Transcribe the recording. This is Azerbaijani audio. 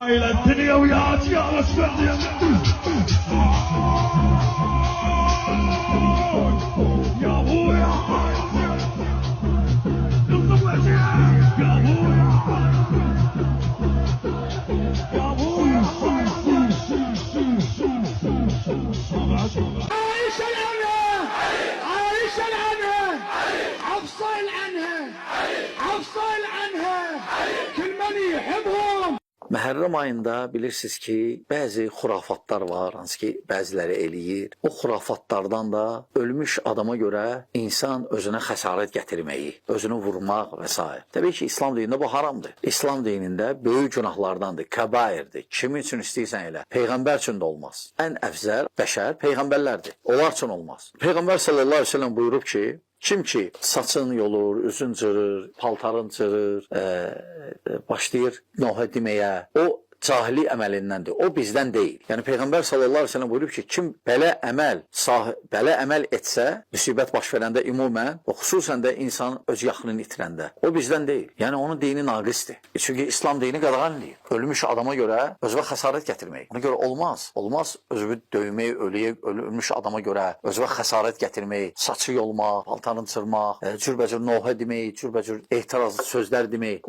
الدنيا وياك يا اسود يا ابويا انضم يا ابويا يا ابويا عايش العنها عايش العنها افصل عنها افصل عنها كل من يحبهم. Məhərrəm ayında bilirsiniz ki, bəzi xurafatlar var, hansı ki, bəziləri eləyir. O xurafatlardan da ölmüş adama görə insan özünə xəsarət gətirməyi, özünü vurmaq və s. Təbii ki, İslam dinində bu haramdır. İslam dinində böyük günahlardandır, kəbairdir. Kimin üçün istəyirsən elə? Peyğəmbər üçün də olmaz. Ən əfzəl bəşər peyğəmbərlərdir. Onlar üçün olmaz. Peyğəmbər sallallahu əleyhi və səlləm buyurub ki, kim ki saçın yolur, üzün cırır, paltarın cırır, başlayır nohə deməyə, o cahili əməlindəndir. O bizdən deyil. Yəni Peyğəmbər sallallahu əleyhi və səlləm buyurub ki, kim belə əməl etsə, müsibət baş verəndə ümumən, və xüsusən də insan öz yaxınını itirəndə, o bizdən deyil. Yəni onun dini naqisdir. Çünki İslam dini qadağan edir. Ölmüş adama görə özünə xəsarət gətirmək. Ona görə olmaz. Olmaz özünü döymək, ölmüş adama görə özünə xəsarət gətirmək, saçı yolmaq, paltarını cırmaq, cürbəcür nohə demək, cürbəcür etirazlı sözlər demək.